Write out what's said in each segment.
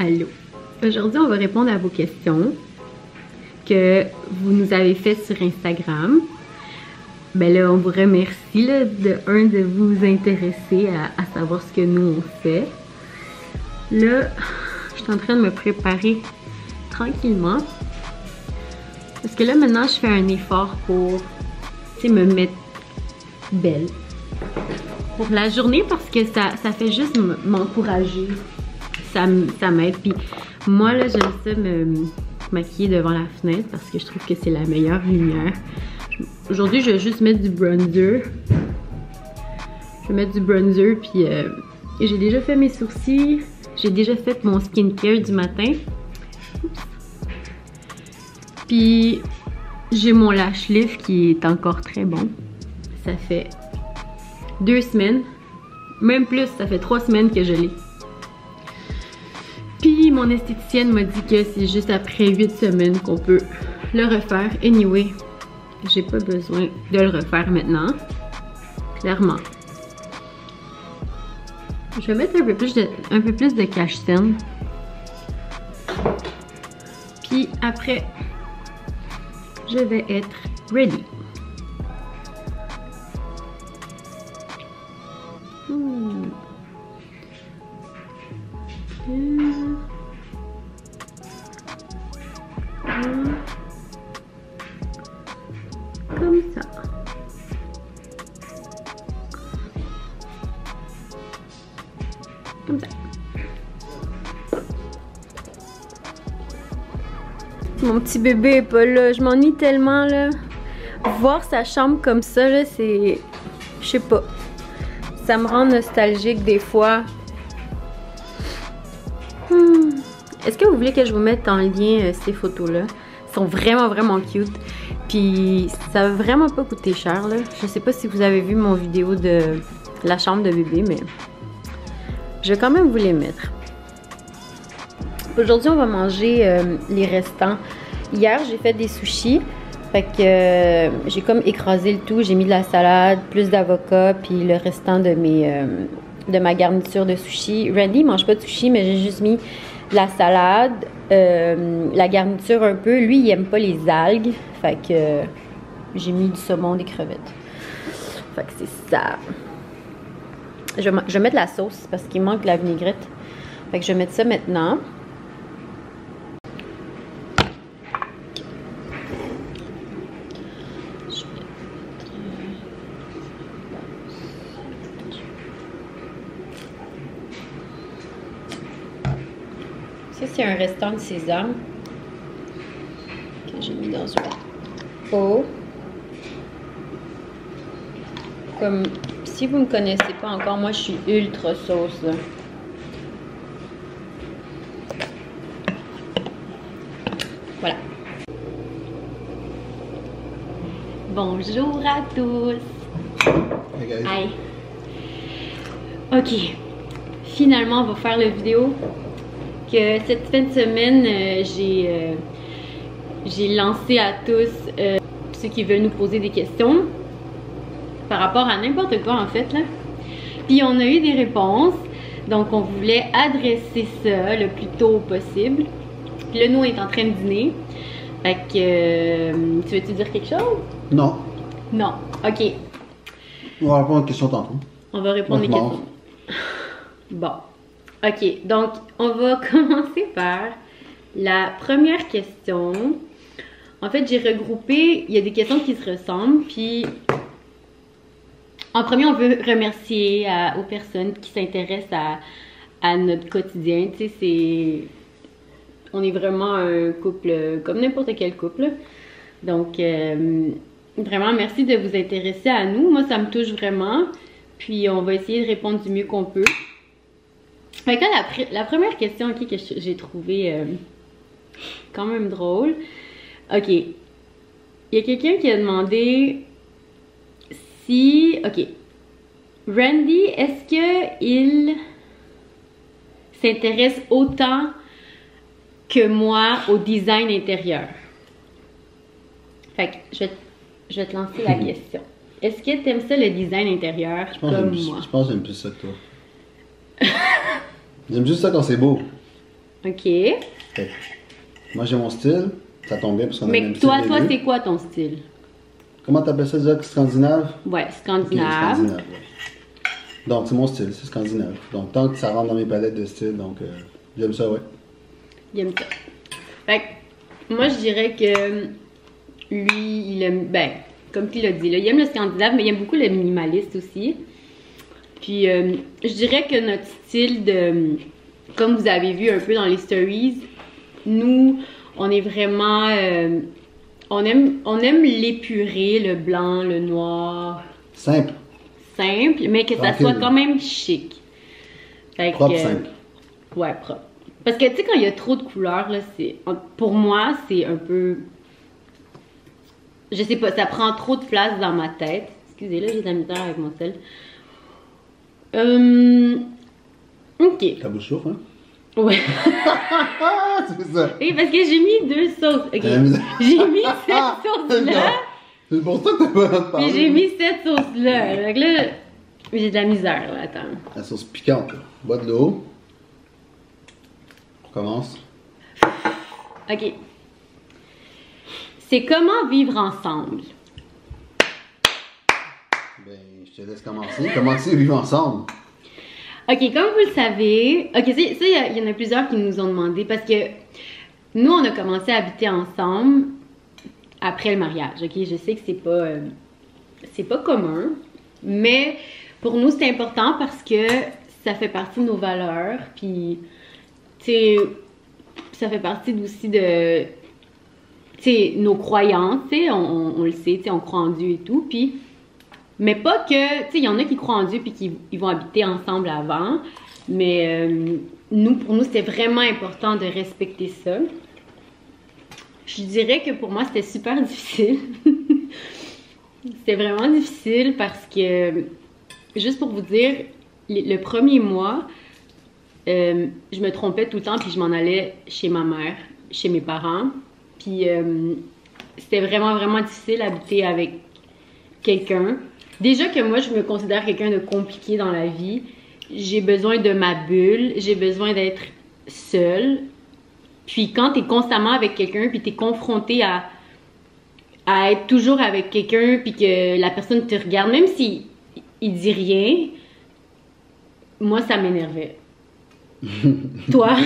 Allô. Aujourd'hui, on va répondre à vos questions que vous nous avez faites sur Instagram. Ben là, on vous remercie là, de vous intéresser à savoir ce que nous on fait. Là, je suis en train de me préparer tranquillement. Parce que là, maintenant, je fais un effort pour me mettre belle. Pour la journée, parce que ça fait juste m'encourager. Ça m'aide. Puis moi, là, j'aime ça me maquiller devant la fenêtre parce que je trouve que c'est la meilleure lumière. Aujourd'hui, je vais juste mettre du bronzer. Je vais mettre du bronzer, puis j'ai déjà fait mes sourcils. J'ai déjà fait mon skincare du matin. Oups. Puis j'ai mon lash lift qui est encore très bon. Ça fait 2 semaines, même plus, ça fait 3 semaines que je l'ai. Puis mon esthéticienne m'a dit que c'est juste après 8 semaines qu'on peut le refaire. Anyway, j'ai pas besoin de le refaire maintenant, clairement. Je vais mettre un peu plus de cache-cerne. Puis après, je vais être ready. Comme ça. Comme ça. Mon petit bébé est pas là. Je m'ennuie tellement là. Voir sa chambre comme ça là, c'est... Je sais pas. Ça me rend nostalgique des fois. Est-ce que vous voulez que je vous mette en lien ces photos-là? Elles sont vraiment cute. Puis ça va vraiment pas coûter cher là. Je sais pas si vous avez vu mon vidéo de la chambre de bébé, mais je vais quand même vous les mettre. Aujourd'hui, on va manger les restants. Hier, j'ai fait des sushis. Fait que j'ai comme écrasé le tout. J'ai mis de la salade, plus d'avocat, puis le restant de ma garniture de sushi. Randy mange pas de sushi, mais j'ai juste mis de la salade, la garniture un peu. Lui, il aime pas les algues. Fait que j'ai mis du saumon, des crevettes. Fait que c'est ça. Je vais mettre la sauce parce qu'il manque de la vinaigrette. Fait que je vais mettre ça maintenant. Ça, c'est un restant de sésame que j'ai mis dans un pot. Comme si vous ne me connaissez pas encore, moi je suis ultra sauce. Là. Voilà. Bonjour à tous. Hey guys. Hi. Ok. Finalement, on va faire la vidéo que cette fin de semaine, j'ai lancé à tous ceux qui veulent nous poser des questions par rapport à n'importe quoi en fait là. Puis on a eu des réponses, donc on voulait adresser ça le plus tôt possible. Puis là, nous on est en train de dîner. Fait que tu veux-tu dire quelque chose? Non. Non. Ok. On va répondre aux questions tantôt. On va répondre aux questions. Bon. Ok, donc on va commencer par la première question. En fait, j'ai regroupé, il y a des questions qui se ressemblent, puis en premier, on veut remercier aux personnes qui s'intéressent à notre quotidien. Tu sais, on est vraiment un couple comme n'importe quel couple. Donc, vraiment, merci de vous intéresser à nous. Moi, ça me touche vraiment. Puis, on va essayer de répondre du mieux qu'on peut. Fait que la première question que j'ai trouvée quand même drôle. Ok. Il y a quelqu'un qui a demandé si... Ok. Randy, est-ce qu'il s'intéresse autant que moi au design intérieur? Fait que je vais te lancer la question. Est-ce que tu aimes ça le design intérieur comme moi? Je pense que j'aime plus ça que toi. J'aime juste ça quand c'est beau. Ok. Fait que moi, j'ai mon style. Ça tombe bien parce qu'on a le Mais même toi, style. les deux. c'est quoi ton style? Comment t'appelles ça déjà? Scandinave? Ouais, Ok, scandinave. scandinave, ouais. Donc, c'est mon style, c'est scandinave. Donc, tant que ça rentre dans mes palettes de style, donc j'aime ça, ouais. Il aime ça. Fait que, moi, je dirais que lui, il aime, ben, comme tu l'as dit, là, il aime le scandinave, mais il aime beaucoup le minimaliste aussi. Puis, je dirais que notre style de, comme vous avez vu un peu dans les stories, nous, on est vraiment, on aime l'épuré, le blanc, le noir, Simple, simple, mais que ça Tranquille. soit quand même chic. Fait propre, que, simple. ouais, propre. Parce que, tu sais, quand il y a trop de couleurs, là, pour moi, c'est un peu... Je sais pas, ça prend trop de place dans ma tête. Excusez, là, j'ai de la misère avec mon sel. Ok. Ta bouche chauffe, hein? Ouais. Ah, c'est ça. Et parce que j'ai mis 2 sauces. Ok. T'as la misère. J'ai mis cette sauce-là. C'est pour ça que t'as pas le droit de parler. Puis j'ai mis cette sauce-là. Fait que là, j'ai de la misère, là. Attends. La sauce piquante, là. Bois de l'eau. On commence. Ok. C'est comment vivre ensemble. Ben, je te laisse commencer. Commencer à vivre ensemble. Ok, comme vous le savez, ok, ça, il y en a plusieurs qui nous ont demandé parce que nous, on a commencé à habiter ensemble après le mariage. Ok, je sais que c'est pas commun, mais pour nous, c'est important parce que ça fait partie de nos valeurs, puis, tu sais, ça fait partie aussi de, tu sais, nos croyances, tu sais, on le sait, tu sais, on croit en Dieu et tout, puis... Mais pas que, tu sais, il y en a qui croient en Dieu puis qui ils vont habiter ensemble avant. Mais pour nous, c'était vraiment important de respecter ça. Je dirais que pour moi, c'était super difficile. C'était vraiment difficile parce que, juste pour vous dire, le premier mois, je me trompais tout le temps puis je m'en allais chez ma mère, chez mes parents. Puis c'était vraiment, vraiment difficile d'habiter avec quelqu'un. Déjà que moi, je me considère quelqu'un de compliqué dans la vie. J'ai besoin de ma bulle, j'ai besoin d'être seule. Puis quand t'es constamment avec quelqu'un, puis t'es confronté à être toujours avec quelqu'un, puis que la personne te regarde, même si il dit rien, moi, ça m'énervait. Toi?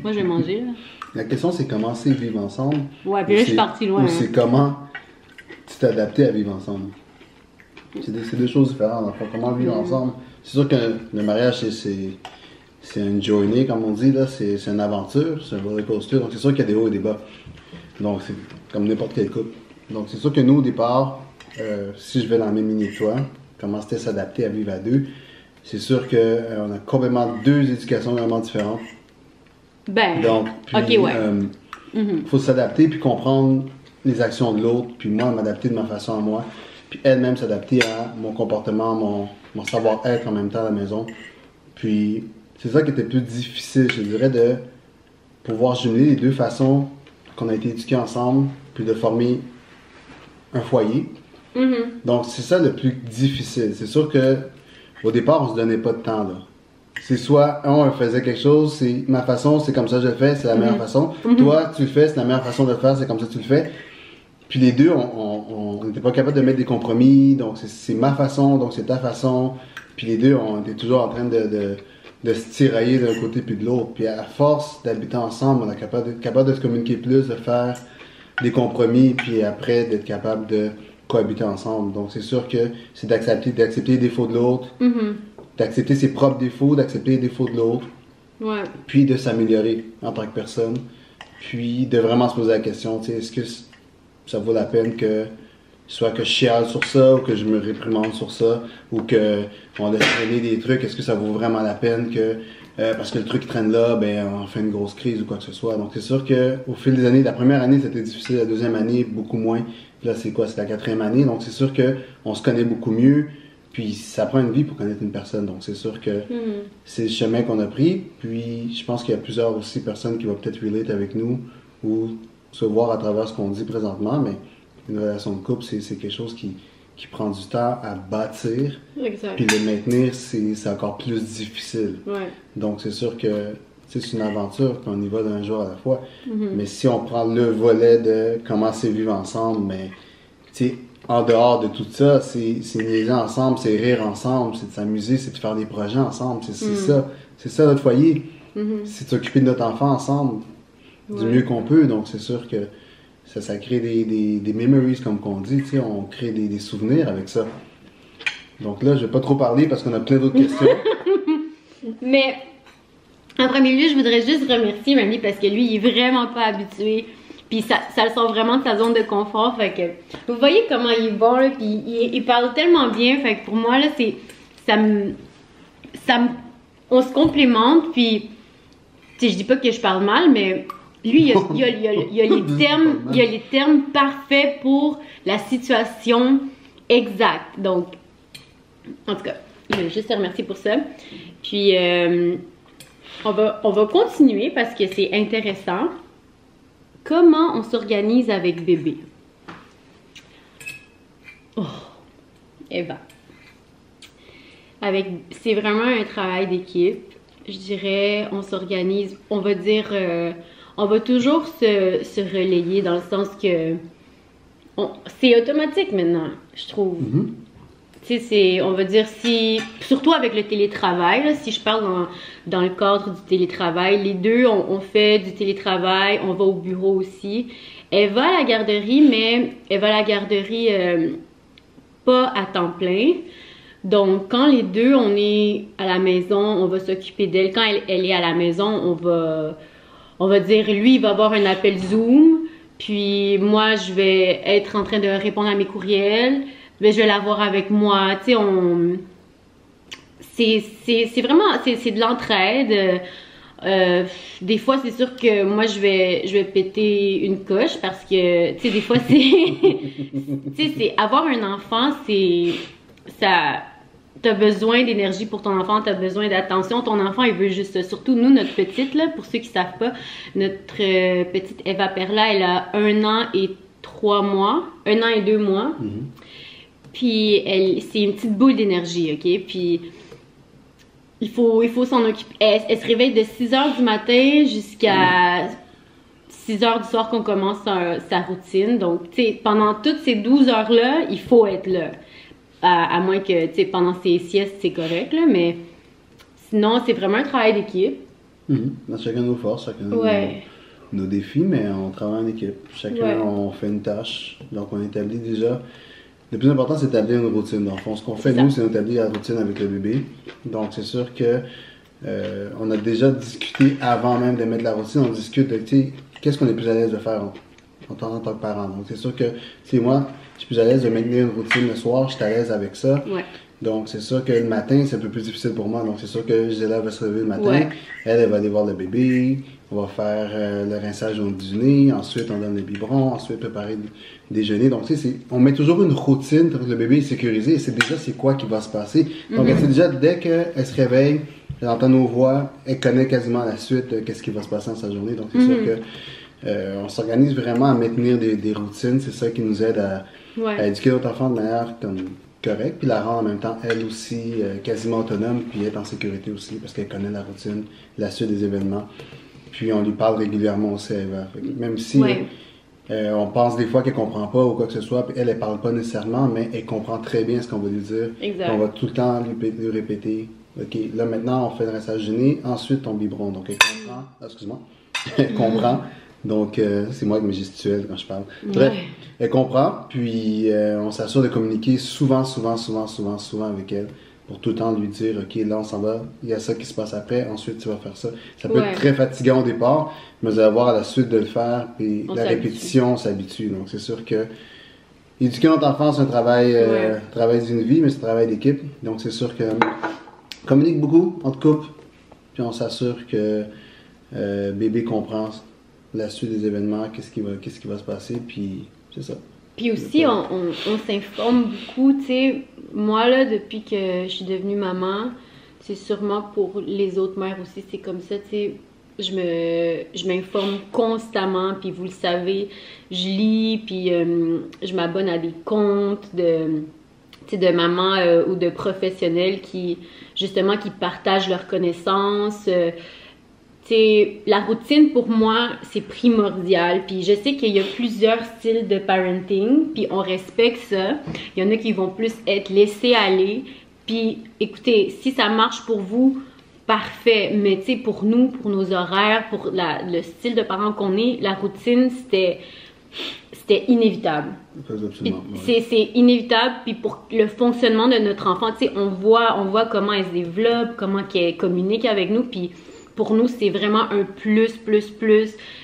Moi, je vais manger, là. La question, c'est comment c'est vivre ensemble. Ouais, puis là, je suis partie loin. Ou Hein. c'est comment tu t'es adapté à vivre ensemble. C'est deux choses différentes. Enfin, comment vivre ensemble. C'est sûr que le mariage, c'est une journée, comme on dit, là. C'est une aventure, c'est un roller coaster. Donc, c'est sûr qu'il y a des hauts et des bas. Donc, c'est comme n'importe quel couple. Donc, c'est sûr que nous, au départ, si je vais dans la même lignée que toi, comment c'était s'adapter à vivre à deux, c'est sûr qu'on a complètement deux éducations vraiment différentes. Ben, Donc, puis, ok, ouais. faut s'adapter puis comprendre les actions de l'autre, puis moi, m'adapter de ma façon à moi, puis elle-même s'adapter à mon comportement, mon savoir-être en même temps à la maison. Puis, c'est ça qui était plus difficile, je dirais, de pouvoir jumeler les deux façons qu'on a été éduqués ensemble, puis de former un foyer. Donc, c'est ça le plus difficile. C'est sûr que au départ, on se donnait pas de temps, là. C'est soit, on faisait quelque chose, c'est ma façon, c'est comme ça que je le fais, c'est la meilleure façon. Toi, tu le fais, c'est la meilleure façon de le faire, c'est comme ça que tu le fais. Puis les deux, on n'était pas capable de mettre des compromis, donc c'est ma façon, donc c'est ta façon. Puis les deux, on était toujours en train de se tirailler d'un côté puis de l'autre. Puis à force d'habiter ensemble, on est capable de se communiquer plus, de faire des compromis, puis après d'être capable de cohabiter ensemble. Donc c'est sûr que c'est d'accepter les défauts de l'autre, d'accepter ses propres défauts, d'accepter les défauts de l'autre, Ouais. puis de s'améliorer en tant que personne, puis de vraiment se poser la question, tu sais, est-ce que ça vaut la peine que soit que je chiale sur ça, ou que je me réprimande sur ça, ou que on laisse traîner des trucs, est-ce que ça vaut vraiment la peine que parce que le truc traîne là, ben on fait une grosse crise ou quoi que ce soit. Donc c'est sûr que au fil des années, la première année c'était difficile, la deuxième année beaucoup moins. Puis là c'est quoi, c'est la quatrième année, donc c'est sûr que on se connaît beaucoup mieux. Puis ça prend une vie pour connaître une personne, donc c'est sûr que c'est le chemin qu'on a pris. Puis je pense qu'il y a plusieurs aussi personnes qui vont peut-être relate avec nous ou se voir à travers ce qu'on dit présentement, mais une relation de couple, c'est quelque chose qui prend du temps à bâtir. Exact. Puis le maintenir, c'est encore plus difficile. Ouais. Donc c'est sûr que c'est une aventure, qu'on y va d'un jour à la fois. Mais si on prend le volet de comment c'est vivre ensemble, mais tu sais, en dehors de tout ça, c'est niaiser ensemble, c'est rire ensemble, c'est de s'amuser, c'est de faire des projets ensemble, c'est ça notre foyer. C'est de s'occuper de notre enfant ensemble du mieux qu'on peut. Donc c'est sûr que ça crée des memories, comme qu'on dit, tu sais, on crée des souvenirs avec ça. Donc là, je vais pas trop parler parce qu'on a plein d'autres questions. Mais en premier lieu, je voudrais juste remercier Mamie parce que lui, il est vraiment pas habitué. Puis ça le sort vraiment de sa zone de confort. Fait que vous voyez comment il est bon, là, puis il parle tellement bien. Fait que pour moi, là, on se complémente. Puis, tu sais, je dis pas que je parle mal, mais lui, il y a les termes parfaits pour la situation exacte. Donc, en tout cas, je veux juste te remercier pour ça. Puis, on va continuer parce que c'est intéressant. Comment on s'organise avec bébé? Oh, Eva. C'est vraiment un travail d'équipe. Je dirais, on s'organise, on va dire, on va toujours se relayer dans le sens que c'est automatique maintenant, je trouve. Tu sais, on va dire, surtout avec le télétravail, là, si je parle dans le cadre du télétravail, les deux, on fait du télétravail, on va au bureau aussi. Elle va à la garderie, mais elle va à la garderie pas à temps plein. Donc, quand les deux, on est à la maison, on va s'occuper d'elle. Quand elle est à la maison, on va dire, lui, il va avoir un appel Zoom, puis moi, je vais être en train de répondre à mes courriels. Mais je vais l'avoir avec moi, tu sais, c'est vraiment, c'est de l'entraide. Des fois, c'est sûr que moi, je vais péter une coche parce que, tu sais, des fois, c'est avoir un enfant, t'as besoin d'énergie pour ton enfant, t'as besoin d'attention. Ton enfant, il veut juste ça. Surtout nous, notre petite, là, pour ceux qui savent pas, notre petite Eva Perla, elle a 1 an et 3 mois, 1 an et 2 mois. Puis c'est une petite boule d'énergie, ok? Puis il faut s'en occuper. Elle se réveille de 6h du matin jusqu'à 6h du soir qu'on commence sa routine. Donc, tu sais, pendant toutes ces 12 heures-là, il faut être là. À moins que, tu sais, pendant ses siestes, c'est correct, là. Mais sinon, c'est vraiment un travail d'équipe. Chacun nos forces, chacun nos défis, mais on travaille en équipe. Chacun, on fait une tâche. Donc, on établit déjà... Le plus important, c'est d'établir une routine. Dans le fond, ce qu'on fait, nous, c'est d'établir la routine avec le bébé. Donc, c'est sûr que on a déjà discuté avant même de mettre la routine. On discute de, tu sais, qu'est-ce qu'on est plus à l'aise de faire en tant que parent. Donc, c'est sûr que, tu sais, moi, je suis plus à l'aise de maintenir une routine le soir. Je suis à l'aise avec ça. Donc, c'est sûr que le matin, c'est un peu plus difficile pour moi. Donc, c'est sûr que Gisela va se lever le matin. Elle va aller voir le bébé. On va faire le rinçage au déjeuner. Ensuite, on donne le biberon. Ensuite, préparer le déjeuner. Donc, tu sais, on met toujours une routine pour que le bébé est sécurisé. Et c'est déjà c'est quoi qui va se passer. Donc, elle sait déjà, dès qu'elle se réveille, elle entend nos voix, elle connaît quasiment la suite, qu'est-ce qui va se passer dans sa journée. Donc, c'est sûr que on s'organise vraiment à maintenir des routines. C'est ça qui nous aide à éduquer notre enfant de manière correcte, puis la rendre en même temps, elle aussi, quasiment autonome, puis être en sécurité aussi, parce qu'elle connaît la routine, la suite des événements. Puis on lui parle régulièrement aussi à Eva. Même si on pense des fois qu'elle comprend pas ou quoi que ce soit, puis elle parle pas nécessairement, mais elle comprend très bien ce qu'on va lui dire. On va tout le temps lui répéter. OK, là maintenant, on fait le rinçage du nez, ensuite ton biberon. Donc elle comprend. Excuse-moi. Elle comprend. Donc, c'est moi avec mes gestuels quand je parle. Bref, elle comprend, puis on s'assure de communiquer souvent avec elle pour tout le temps lui dire, OK, là, on s'en va, il y a ça qui se passe après, ensuite, tu vas faire ça. Ça peut être très fatigant au départ, mais vous allez voir à la suite de le faire, puis la répétition, on s'habitue. Donc, c'est sûr que éduquer notre enfant, c'est un travail d'une vie, mais c'est un travail d'équipe. Donc, c'est sûr que communique beaucoup, on te coupe, puis on s'assure que bébé comprend la suite des événements, qu'est-ce qui va se passer, puis c'est ça. Puis aussi, on s'informe beaucoup, tu sais, moi là, depuis que je suis devenue maman, c'est sûrement pour les autres mères aussi, c'est comme ça, tu sais, je m'informe constamment, puis vous le savez, je lis, puis je m'abonne à des comptes de mamans ou de professionnels qui, justement, qui partagent leurs connaissances, tu c'est la routine pour moi, c'est primordial. Puis je sais qu'il y a plusieurs styles de parenting, puis on respecte ça. Il y en a qui vont plus être laissés aller. Puis écoutez, si ça marche pour vous, parfait. Mais tu sais, pour nous, pour nos horaires, pour le style de parents qu'on est, la routine, c'était inévitable. C'est inévitable. Puis pour le fonctionnement de notre enfant, tu sais, on voit comment elle se développe, comment elle communique avec nous. Puis pour nous, c'est vraiment un plus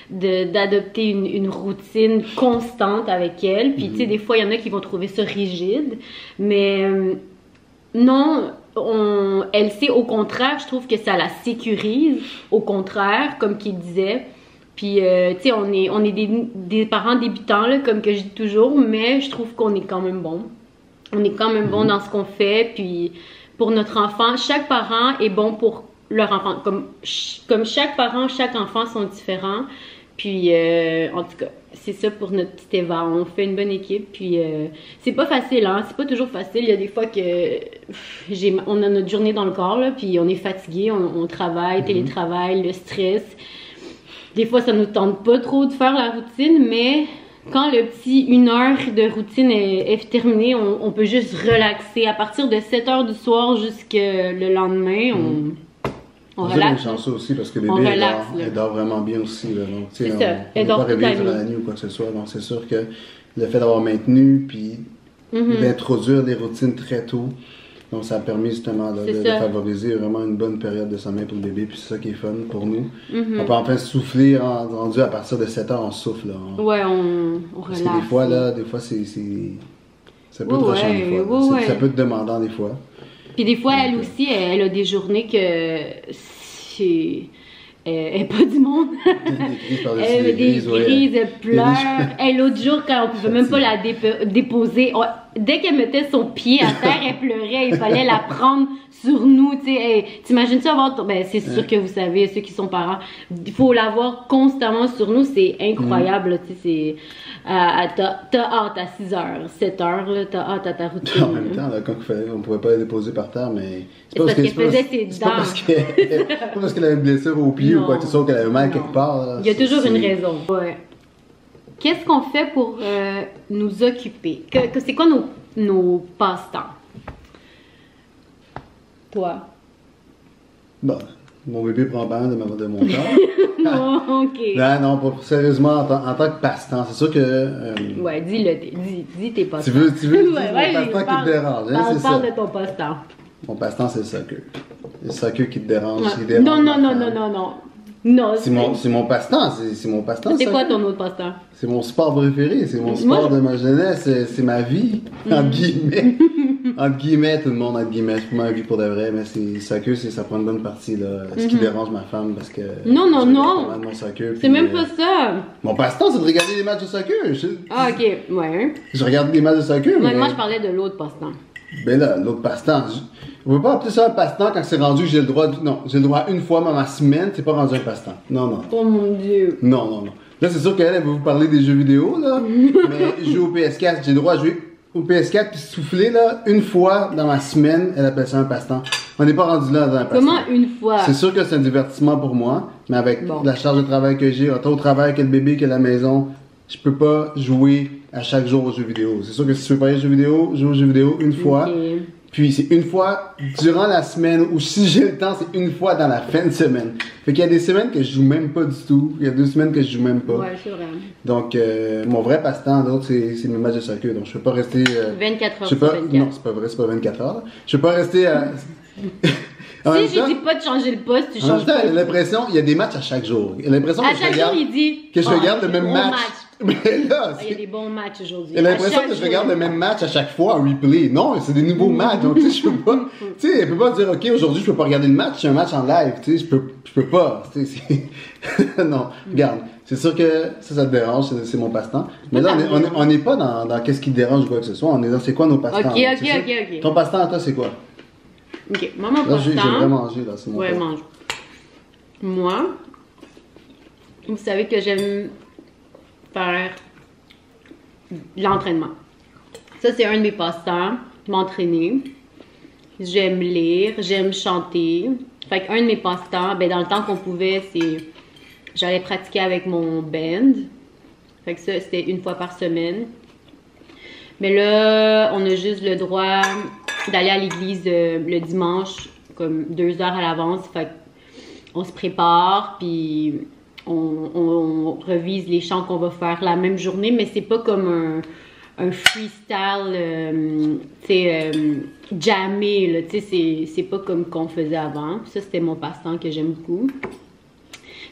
d'adopter une routine constante avec elle. Puis tu sais, des fois, il y en a qui vont trouver ça rigide. Mais non, elle sait au contraire, je trouve que ça la sécurise. Au contraire, comme qu'il disait. Puis, tu sais, on est des parents débutants, là, comme que je dis toujours, mais je trouve qu'on est quand même bon. On est quand même bon dans ce qu'on fait. Puis, pour notre enfant, chaque parent est bon pour leur enfant. Comme chaque parent, chaque enfant sont différents. Puis, en tout cas, c'est ça pour notre petite Eva. On fait une bonne équipe. Puis, c'est pas facile, hein. C'est pas toujours facile. Il y a des fois que on a notre journée dans le corps, là, puis on est fatigué, on travaille, télétravail, le stress. Des fois, ça nous tente pas trop de faire la routine, mais quand le petit 1 heure de routine est terminée, on peut juste relaxer. À partir de 7 heures du soir jusqu'à le lendemain, on relaxe. C'est chanceux aussi parce que le bébé, elle dort vraiment bien aussi. Là. Donc, c'est ça, elle dort toute la nuit. La nuit ou quoi que ce soit. Donc, c'est sûr que le fait d'avoir maintenu, puis d'introduire des routines très tôt, donc ça a permis justement de favoriser vraiment une bonne période de sommeil pour le bébé, puis c'est ça qui est fun pour nous. On peut enfin souffler, rendu à partir de 7 heures, on souffle. Là. Ouais, on relaxe. Parce que des fois c'est ça peut être rushant des fois. Ça peut être demandant des fois. Puis des fois, elle aussi, elle a des journées que elle n'est pas du monde. Elle a des crises, elle pleure. L'autre jour, quand on pouvait même pas la déposer, dès qu'elle mettait son pied à terre, elle pleurait. Il fallait la prendre sur nous. T'imagines-tu avoir... Ben, c'est sûr que vous savez, ceux qui sont parents, il faut l'avoir constamment sur nous. C'est incroyable. T'as hâte à 6 heures, 7 heures, t'as hâte à ta routine. En même temps, là, quand on pouvait pas la déposer par terre, mais... C'est parce qu'elle faisait ses dents. Pas parce qu'elle avait une blessure au pied ou quoi que ce soit, qu'elle avait mal quelque part. Là. Il y a toujours une raison. Ouais. Qu'est-ce qu'on fait pour nous occuper? C'est quoi nos passe-temps? Toi? Bon, mon bébé prend pas mal de mon temps. Non, ok. Non, sérieusement, en tant que passe-temps, c'est sûr que... Ouais, dis tes passe-temps. Tu veux mon passe-temps qui te dérange, hein, c'est ça. Parle de ton passe-temps. Mon passe-temps, c'est le soccer. Le soccer qui te dérange. Ouais. Non. C'est mon passe-temps. C'est mon passe-temps. C'est quoi ton autre passe-temps? C'est mon sport préféré. C'est mon sport de ma jeunesse. C'est ma vie. Entre guillemets. Entre guillemets, tout le monde, entre guillemets. C'est pas ma vie pour de vrai, mais c'est soccer, ça prend une bonne partie. Là. Ce qui dérange ma femme parce que. Non. Mon soccer, c'est même pas ça. Mon passe-temps, c'est de regarder des matchs de soccer. Ah, ok. Ouais. Je regarde des matchs de soccer. Moi, je parlais de l'autre passe-temps. Ben là, l'autre passe-temps. On ne peut pas appeler ça un passe-temps quand c'est rendu que j'ai le droit. Non, j'ai le droit une fois dans ma semaine, c'est pas rendu un passe-temps. Non. Oh mon Dieu. Non. Là, c'est sûr qu'elle va vous parler des jeux vidéo, là. Mais jouer au PS4, j'ai le droit de jouer au PS4 puis souffler, là, une fois dans ma semaine, elle appelle ça un passe-temps. On n'est pas rendu là dans un passe-temps. Comment une fois? C'est sûr que c'est un divertissement pour moi, mais avec la charge de travail que j'ai, autant au travail que le bébé, que la maison, je peux pas jouer à chaque jour aux jeux vidéo. C'est sûr que si tu veux pas jouer aux jeux vidéo une fois. Puis c'est une fois durant la semaine, ou si j'ai le temps, c'est une fois dans la fin de semaine. Fait qu'il y a des semaines que je joue même pas du tout. Il y a 2 semaines que je joue même pas. Ouais, c'est vrai. Donc, mon vrai passe-temps, d'autres, c'est mes matchs de soccer. Donc, je peux pas rester... 24 heures sur 24. Non, c'est pas vrai, c'est pas 24 heures. Je peux pas rester... Si j'ai dit pas de changer le poste, tu changes pas. J'ai l'impression, il y a des matchs à chaque jour. Il a l'impression à chaque jour, il dit que je regarde le même match. Mais là, il y a des bons matchs aujourd'hui. Il a l'impression que je regarde le même match à chaque fois en replay. Non, c'est des nouveaux matchs. Donc, tu sais, je peux pas. Tu sais, elle peut pas dire, OK, aujourd'hui, je peux pas regarder le match, c'est un match en live. Tu sais, je peux pas. Tu sais, non, regarde. C'est sûr que ça te dérange, c'est mon passe-temps. Mais là, on n'est pas dans qu'est-ce qui te dérange ou quoi que ce soit. On est dans c'est quoi nos passe-temps. Ok. Ton passe-temps à toi, c'est quoi? Ok, moi, mon passe-temps. J'ai vraiment mangé, là, c'est mon passe-temps. Ouais, mange. Moi, vous savez que j'aime faire l'entraînement. Ça, c'est un de mes passe-temps, m'entraîner. J'aime lire, j'aime chanter, Fait qu'un de mes passe-temps, ben dans le temps qu'on pouvait, c'est... J'allais pratiquer avec mon band. Fait que ça, c'était une fois par semaine. Mais là, on a juste le droit d'aller à l'église le dimanche, comme 2 heures à l'avance. Fait qu'on se prépare, puis on revise les chants qu'on va faire la même journée, mais c'est pas comme un freestyle, tu sais, jammé, là, tu sais, c'est pas comme qu'on faisait avant. Ça, c'était mon passe-temps que j'aime beaucoup.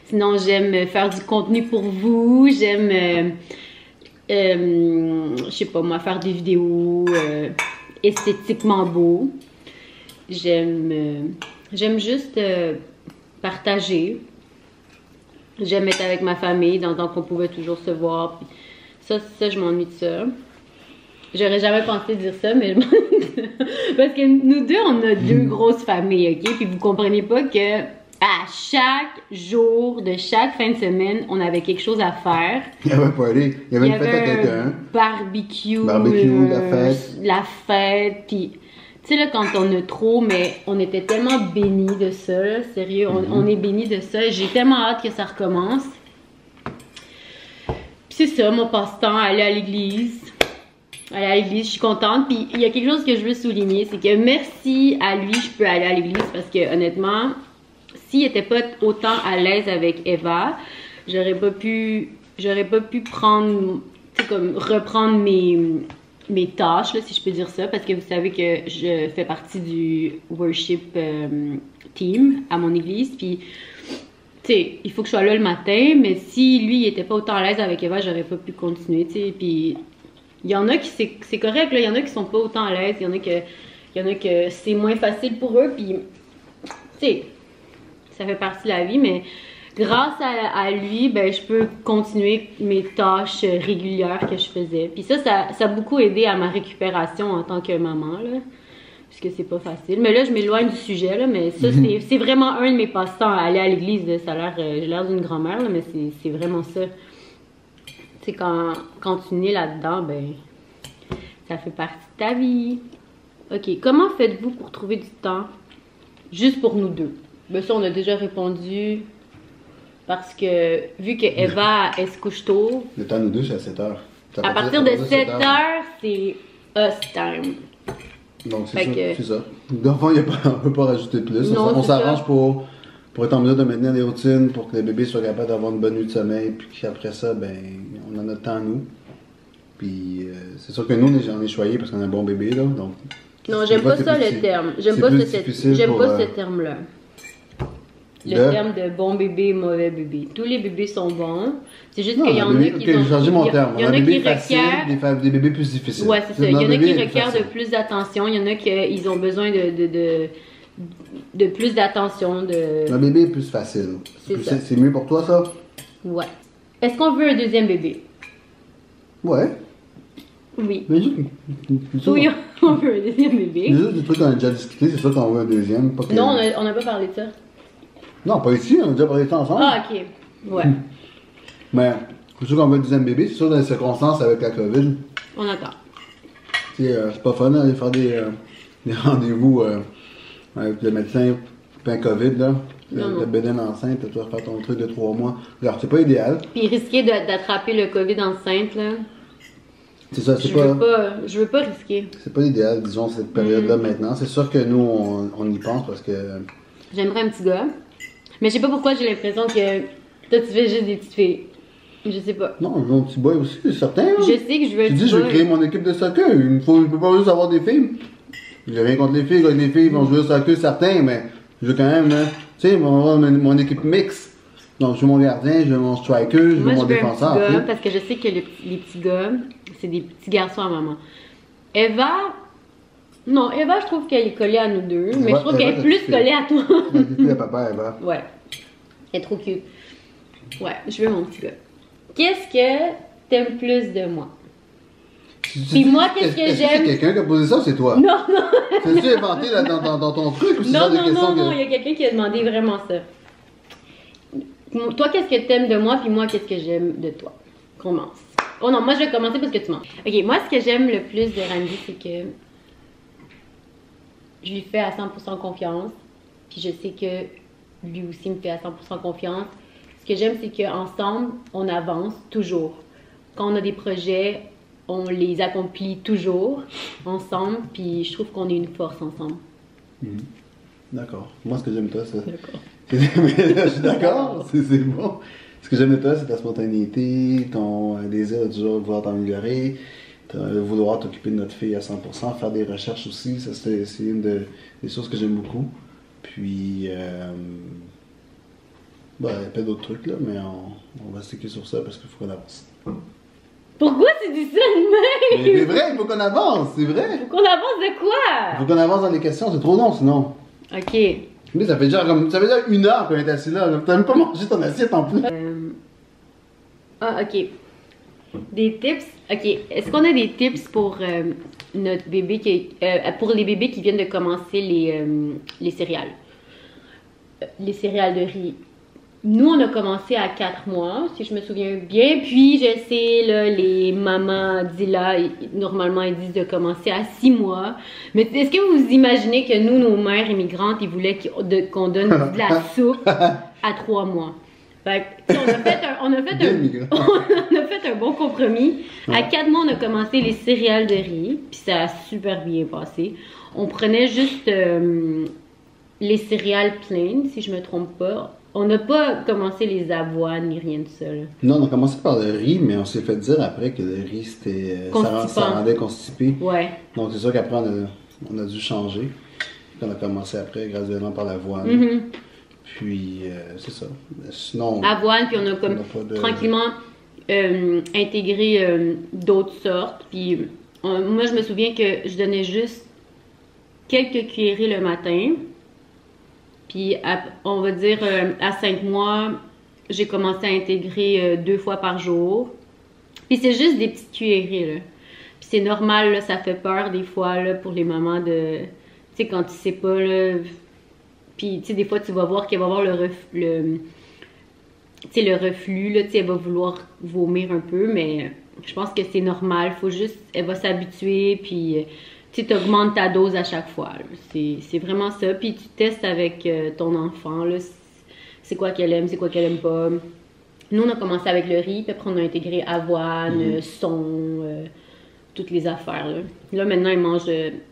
Sinon, j'aime faire du contenu pour vous, j'aime, je sais pas moi, faire des vidéos esthétiquement beaux. J'aime juste partager. J'aime être avec ma famille dans le temps qu'on pouvait toujours se voir. Puis ça, je m'ennuie de ça. J'aurais jamais pensé dire ça, mais je m'ennuie de ça. Parce que nous deux, on a 2 grosses familles, ok? Puis vous comprenez pas que à chaque jour de chaque fin de semaine, on avait quelque chose à faire. Il y avait pas allé. Il y avait une fête à quelqu'un. Barbecue, la fête, puis... Tu sais, là, quand on a trop, mais on était tellement bénis de ça, là, sérieux, on est bénis de ça. J'ai tellement hâte que ça recommence. Puis c'est ça, mon passe-temps, aller à l'église. Aller à l'église, je suis contente. Puis il y a quelque chose que je veux souligner, c'est que merci à lui, je peux aller à l'église parce que honnêtement, s'il était pas autant à l'aise avec Eva, j'aurais pas pu prendre, tu sais, comme reprendre mes tâches, là, si je peux dire ça, parce que vous savez que je fais partie du worship team à mon église, puis tu sais, il faut que je sois là le matin, mais si lui, il était pas autant à l'aise avec Eva, j'aurais pas pu continuer, tu sais, puis il y en a qui, c'est correct, là, il y en a qui sont pas autant à l'aise, il y en a que c'est moins facile pour eux, puis tu sais, ça fait partie de la vie, mais grâce à lui, ben, je peux continuer mes tâches régulières que je faisais. Puis ça a beaucoup aidé à ma récupération en tant que maman, là. Puisque c'est pas facile. Mais là, je m'éloigne du sujet, là. Mais ça, c'est vraiment un de mes passe-temps. Aller à l'église, là, ça a l'air... j'ai l'air d'une grand-mère, là, mais c'est vraiment ça. Tu sais, quand tu nais là-dedans, ben... ça fait partie de ta vie. OK. Comment faites-vous pour trouver du temps juste pour nous deux? Ben ça, on a déjà répondu... Parce que, vu que Eva, elle se couche tôt... Le temps, nous deux, c'est à 7 heures. À partir de 7 heures, c'est us time. Donc, c'est ça. D'enfant, on ne peut pas rajouter plus. Non, on s'arrange pour être en mesure de maintenir des routines, pour que le bébé soit capable d'avoir une bonne nuit de sommeil, puis qu'après ça, ben, on a notre temps, nous. Puis, c'est sûr que nous, on est choyés parce qu'on a un bon bébé, là. Donc, non, j'aime pas ça le terme. J'aime pas ce terme-là. Le terme de bon bébé, mauvais bébé. Tous les bébés sont bons. C'est juste qu'il y en a qui j'ai changé mon terme. Il y en a qui requièrent des bébés plus difficiles. Ouais, c'est ça. Il y en a qui requièrent de plus d'attention. Il y en a qui ont besoin de plus d'attention. Un bébé est plus facile. C'est mieux pour toi, ça? Ouais. Est-ce qu'on veut un deuxième bébé? Ouais. Oui. Mais oui, on veut un deuxième bébé. Il y a juste des trucs qu'on a déjà discuté, c'est sûr qu'on veut un deuxième. Non, on n'a pas parlé de ça. Non, pas ici, on a déjà parlé de ça ensemble. Ah, ok. Ouais. Mais, c'est sûr qu'on veut un deuxième bébé, c'est sûr dans les circonstances avec la COVID. On attend. C'est pas fun d'aller faire des rendez-vous avec le médecin plein COVID, là. Le bédaine enceinte, tu dois faire ton truc de 3 mois. Alors, c'est pas idéal. Puis risquer d'attraper le COVID enceinte, là. C'est ça, c'est Je veux pas risquer. C'est pas l'idéal, disons, cette période-là maintenant. C'est sûr que nous, on y pense parce que... J'aimerais un petit gars. Mais je sais pas pourquoi j'ai l'impression que toi, tu fais juste des petites filles. Je sais pas. Non, je veux un petit boy aussi, c'est certain. Je sais que je veux un petit boy. Tu dis, je vais créer mon équipe de soccer. Je peux pas juste avoir des filles. J'ai rien contre les filles. Les filles vont jouer au soccer, certains, mais je veux quand même, tu sais, mon équipe mixte. Donc, je veux mon gardien, je veux mon striker, je veux mon défenseur. Moi, je veux un petit gars, parce que je sais que les petits gars, c'est des petits garçons à maman. Eva... Non, Eva, je trouve qu'elle est collée à nous deux, mais je trouve qu'elle est plus collée à toi. Elle est papa, Eva. Ouais. Elle est trop cute. Ouais, je veux mon petit gars. Qu'est-ce que t'aimes plus de moi? Puis moi, qu'est-ce que j'aime? C'est quelqu'un qui a posé ça ou c'est toi? Non, non. C'est-tu inventé dans ton truc ou c'est ça des questions? Non, il y a quelqu'un qui a demandé vraiment ça. Toi, qu'est-ce que t'aimes de moi, puis moi, qu'est-ce que j'aime de toi? Commence. Oh non, moi, je vais commencer parce que tu mens. Ok, moi, ce que j'aime le plus de Randy, c'est que je lui fais à 100% confiance. Puis je sais que lui aussi me fait à 100% confiance. Ce que j'aime, c'est qu'ensemble, on avance toujours. Quand on a des projets, on les accomplit toujours ensemble. Puis je trouve qu'on est une force ensemble. D'accord. Moi, ce que j'aime de toi, c'est... D'accord. Je suis d'accord, c'est bon. Ce que j'aime de toi, c'est ta spontanéité, ton désir de toujours vouloir t'améliorer, vouloir t'occuper de notre fille à 100%, faire des recherches aussi. Ça, c'est une des choses que j'aime beaucoup. Puis, il y a plein d'autres trucs, là, mais on va sticker sur ça parce qu'il faut qu'on avance. Pourquoi tu dis ça de même? Mais c'est vrai, il faut qu'on avance, c'est vrai. Faut qu'on avance de Il quoi? faut qu'on avance dans les questions, c'est trop long sinon. Ok. Mais ça fait déjà 1 heure qu'on est assis là. T'as même pas mangé ton assiette en plus. Ah, ok. Des tips. Ok. Est-ce qu'on a des tips pour notre bébé pour les bébés qui viennent de commencer les céréales? Les céréales de riz. Nous, on a commencé à 4 mois, si je me souviens bien. Puis, je sais, là, les mamans normalement, ils disent de commencer à 6 mois. Mais est-ce que vous imaginez que nous, nos mères immigrantes, ils voulaient qu'on donne de la soupe à 3 mois? Fait que, on a fait un bon compromis. À 4 mois, on a commencé les céréales de riz. Puis, ça a super bien passé. On prenait juste les céréales pleines, si je me trompe pas. On n'a pas commencé les avoines ni rien de ça. Là. Non, on a commencé par le riz, mais on s'est fait dire après que le riz, c'était ça rendait constipé. Ouais. Donc c'est sûr qu'après, on a dû changer. On a commencé après, graduellement, par l'avoine. Puis, c'est ça. Sinon, avoine, puis on a comme tranquillement intégré d'autres sortes. Puis, moi, je me souviens que je donnais juste quelques cuillerées le matin. Puis, on va dire, à 5 mois, j'ai commencé à intégrer 2 fois par jour. Puis, c'est juste des petites cuillerées, là. Puis, c'est normal, là, ça fait peur des fois, là, pour les mamans de... Tu sais, quand tu sais pas, là... Puis, tu sais, des fois, tu vas voir qu'elle va avoir le reflux, là, tu sais, elle va vouloir vomir un peu, mais je pense que c'est normal. Faut juste... Elle va s'habituer, puis... tu augmentes ta dose à chaque fois. C'est vraiment ça. Puis tu testes avec ton enfant. C'est quoi qu'elle aime, c'est quoi qu'elle aime pas. Nous, on a commencé avec le riz, puis après, on a intégré avoine, son, toutes les affaires. Là, maintenant, elle mange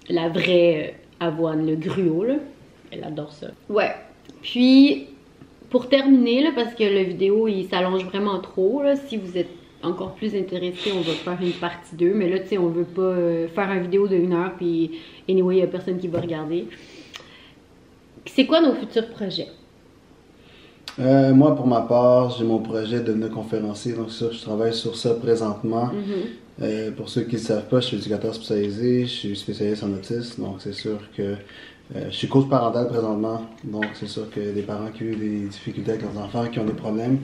la vraie avoine, le gruau. Là. Elle adore ça. Ouais. Puis, pour terminer, là, parce que la vidéo, il s'allonge vraiment trop, là, si vous êtes encore plus intéressé, on va faire une partie 2. Mais là, tu sais, on veut pas faire une vidéo de 1 heure, puis anyway, il n'y a personne qui va regarder. C'est quoi nos futurs projets? Moi, pour ma part, j'ai mon projet de devenir conférencier. Donc, ça, je travaille sur ça présentement. Pour ceux qui ne le savent pas, je suis éducateur spécialisé, je suis spécialiste en autisme. Donc, c'est sûr que je suis coach parental présentement. Donc, c'est sûr que des parents qui ont des difficultés avec leurs enfants, qui ont des problèmes,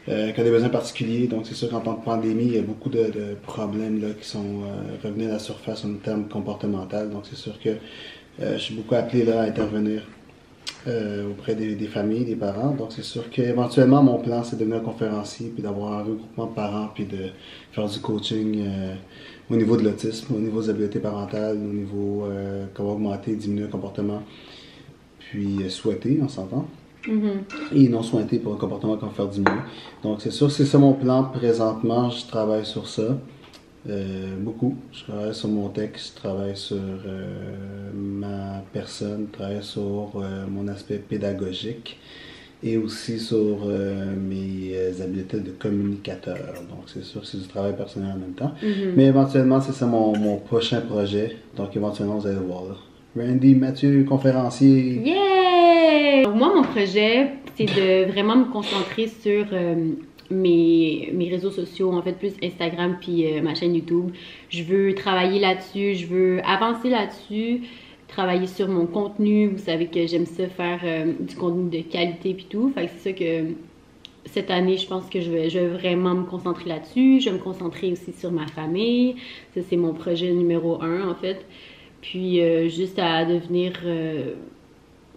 qui ont des besoins particuliers. Donc, c'est sûr qu'en temps de pandémie, il y a beaucoup de problèmes là, qui sont revenus à la surface en termes comportemental. Donc, c'est sûr que je suis beaucoup appelé là, à intervenir auprès des familles, des parents. Donc, c'est sûr qu'éventuellement, mon plan, c'est de devenir conférencier, puis d'avoir un regroupement de parents, puis de faire du coaching au niveau de l'autisme, au niveau des habiletés parentales, au niveau comment augmenter, diminuer le comportement, puis souhaiter, on s'entend. Et non souhaité pour un comportement qu'on va faire diminuer. Donc, c'est sûr, c'est ça mon plan présentement. Je travaille sur ça. Beaucoup. Je travaille sur mon texte, je travaille sur ma personne, je travaille sur mon aspect pédagogique et aussi sur mes habiletés de communicateur. Donc, c'est sûr que c'est du travail personnel en même temps. Mais éventuellement, c'est ça mon prochain projet. Donc, éventuellement, vous allez le voir là. Randy Mathieu, conférencier. Yeah! Moi, mon projet, c'est de vraiment me concentrer sur mes réseaux sociaux, en fait, plus Instagram puis ma chaîne YouTube. Je veux travailler là-dessus, je veux avancer là-dessus, travailler sur mon contenu. Vous savez que j'aime ça faire du contenu de qualité puis tout. Fait que c'est ça que cette année, je pense que je vais vraiment me concentrer là-dessus. Je vais me concentrer aussi sur ma famille. Ça, c'est mon projet numéro 1, en fait. Puis, juste à devenir...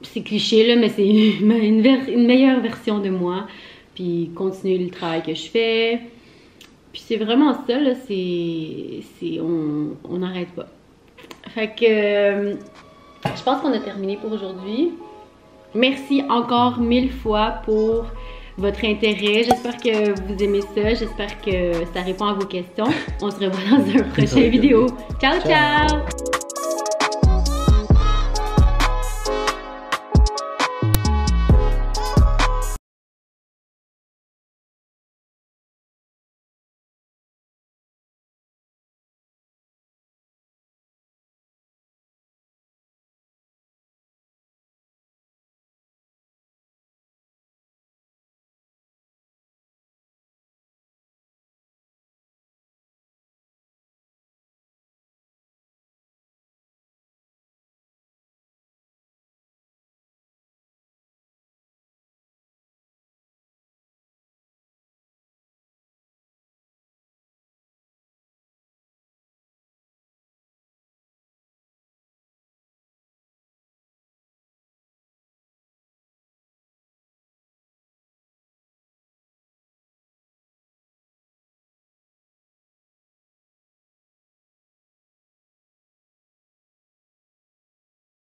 c'est cliché, là, mais c'est une meilleure version de moi. Puis, continuer le travail que je fais. Puis, c'est vraiment ça, là. On n'arrête pas. Fait que... je pense qu'on a terminé pour aujourd'hui. merci encore 1000 fois pour votre intérêt. J'espère que vous aimez ça. J'espère que ça répond à vos questions. On se revoit dans un prochain vidéo. Ciao, ciao!